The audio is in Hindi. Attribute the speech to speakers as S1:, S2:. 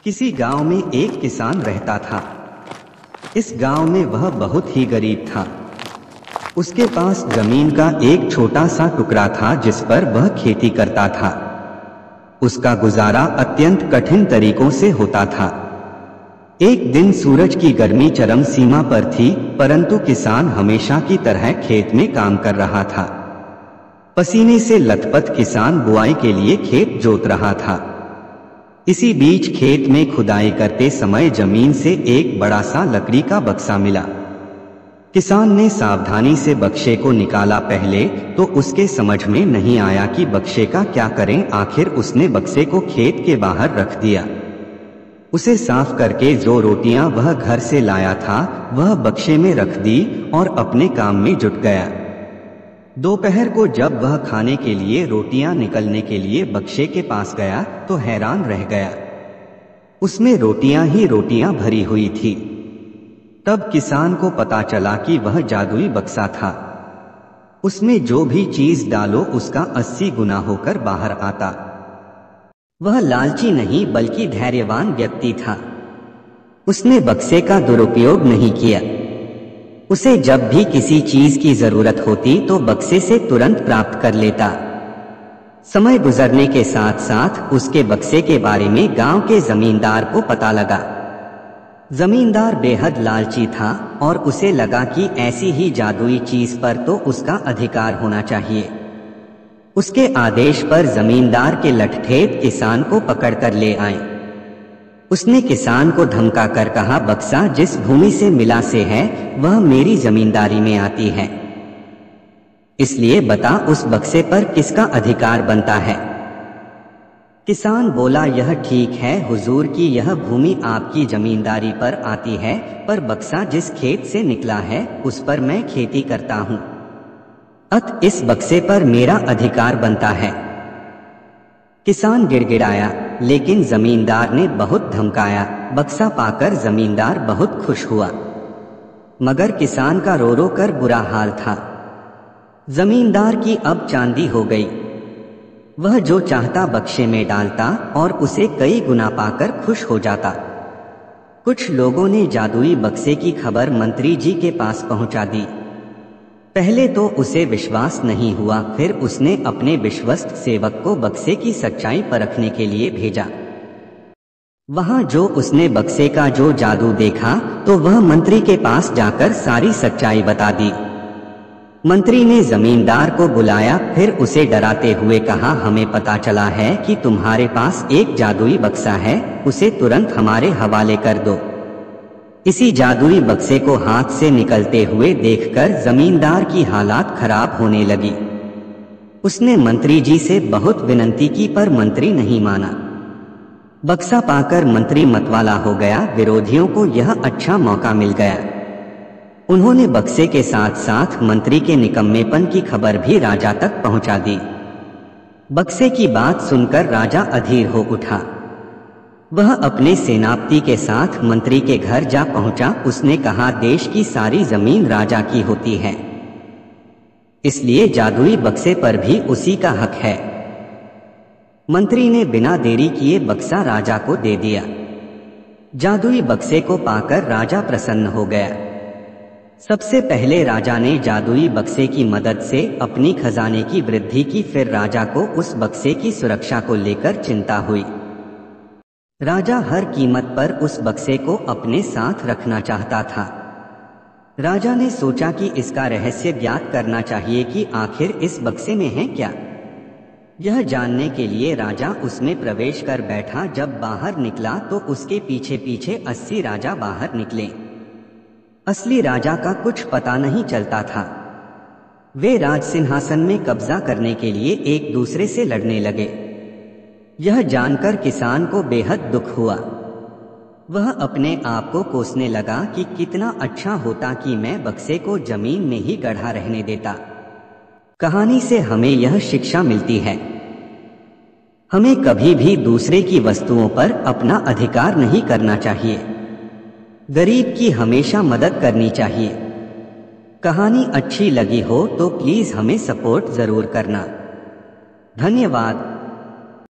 S1: किसी गांव में एक किसान रहता था। इस गांव में वह बहुत ही गरीब था। उसके पास जमीन का एक छोटा सा टुकड़ा था जिस पर वह खेती करता था। उसका गुजारा अत्यंत कठिन तरीकों से होता था। एक दिन सूरज की गर्मी चरम सीमा पर थी, परंतु किसान हमेशा की तरह खेत में काम कर रहा था। पसीने से लथपथ किसान बुआई के लिए खेत जोत रहा था। इसी बीच खेत में खुदाई करते समय जमीन से एक बड़ा सा लकड़ी का बक्सा मिला। किसान ने सावधानी से बक्से को निकाला। पहले तो उसके समझ में नहीं आया कि बक्से का क्या करें। आखिर उसने बक्से को खेत के बाहर रख दिया। उसे साफ करके जो रोटियां वह घर से लाया था वह बक्से में रख दी और अपने काम में जुट गया। दोपहर को जब वह खाने के लिए रोटियां निकलने के लिए बक्से के पास गया तो हैरान रह गया। उसमें रोटियां ही रोटियां भरी हुई थी। तब किसान को पता चला कि वह जादुई बक्सा था। उसमें जो भी चीज डालो उसका 80 गुना होकर बाहर आता। वह लालची नहीं बल्कि धैर्यवान व्यक्ति था। उसने बक्से का दुरुपयोग नहीं किया। उसे जब भी किसी चीज की जरूरत होती तो बक्से से तुरंत प्राप्त कर लेता। समय गुजरने के साथ साथ उसके बक्से के बारे में गांव के जमींदार को पता लगा। जमींदार बेहद लालची था और उसे लगा कि ऐसी ही जादुई चीज पर तो उसका अधिकार होना चाहिए। उसके आदेश पर जमींदार के लठठेठ किसान को पकड़कर ले आए। उसने किसान को धमका कर कहा, बक्सा जिस भूमि से मिला से है वह मेरी जमींदारी में आती है, इसलिए बता उस बक्से पर किसका अधिकार बनता है। किसान बोला, यह ठीक है हुजूर की यह भूमि आपकी जमींदारी पर आती है, पर बक्सा जिस खेत से निकला है उस पर मैं खेती करता हूँ, अत इस बक्से पर मेरा अधिकार बनता है। किसान गिड़गिड़ाया, लेकिन जमींदार ने बहुत धमकाया। बक्सा पाकर जमींदार बहुत खुश हुआ, मगर किसान का रो रो कर बुरा हाल था। जमींदार की अब चांदी हो गई। वह जो चाहता बक्से में डालता और उसे कई गुना पाकर खुश हो जाता। कुछ लोगों ने जादुई बक्से की खबर मंत्री जी के पास पहुंचा दी। पहले तो उसे विश्वास नहीं हुआ, फिर उसने अपने विश्वस्त सेवक को बक्से की सच्चाई परखने के लिए भेजा। वहां जो उसने बक्से का जो जादू देखा तो वह मंत्री के पास जाकर सारी सच्चाई बता दी। मंत्री ने जमींदार को बुलाया, फिर उसे डराते हुए कहा, हमें पता चला है कि तुम्हारे पास एक जादुई बक्सा है, उसे तुरंत हमारे हवाले कर दो। इसी जादुई बक्से को हाथ से निकलते हुए देखकर जमींदार की हालात खराब होने लगी। उसने मंत्री जी से बहुत विनती की पर मंत्री नहीं माना। बक्सा पाकर मंत्री मतवाला हो गया। विरोधियों को यह अच्छा मौका मिल गया। उन्होंने बक्से के साथ साथ मंत्री के निकम्मेपन की खबर भी राजा तक पहुंचा दी। बक्से की बात सुनकर राजा अधीर हो उठा। वह अपने सेनापति के साथ मंत्री के घर जा पहुंचा। उसने कहा, देश की सारी जमीन राजा की होती है, इसलिए जादुई बक्से पर भी उसी का हक है। मंत्री ने बिना देरी किए बक्सा राजा को दे दिया। जादुई बक्से को पाकर राजा प्रसन्न हो गया। सबसे पहले राजा ने जादुई बक्से की मदद से अपनी खजाने की वृद्धि की, फिर राजा को उस बक्से की सुरक्षा को लेकर चिंता हुई। राजा हर कीमत पर उस बक्से को अपने साथ रखना चाहता था। राजा ने सोचा कि इसका रहस्य ज्ञात करना चाहिए कि आखिर इस बक्से में है क्या। यह जानने के लिए राजा उसमें प्रवेश कर बैठा। जब बाहर निकला तो उसके पीछे पीछे 80 राजा बाहर निकले। असली राजा का कुछ पता नहीं चलता था। वे राज सिंहासन में कब्जा करने के लिए एक दूसरे से लड़ने लगे। यह जानकर किसान को बेहद दुख हुआ। वह अपने आप को कोसने लगा कि कितना अच्छा होता कि मैं बक्से को जमीन में ही गढ़ा रहने देता। कहानी से हमें यह शिक्षा मिलती है, हमें कभी भी दूसरे की वस्तुओं पर अपना अधिकार नहीं करना चाहिए। गरीब की हमेशा मदद करनी चाहिए। कहानी अच्छी लगी हो तो प्लीज हमें सपोर्ट जरूर करना। धन्यवाद।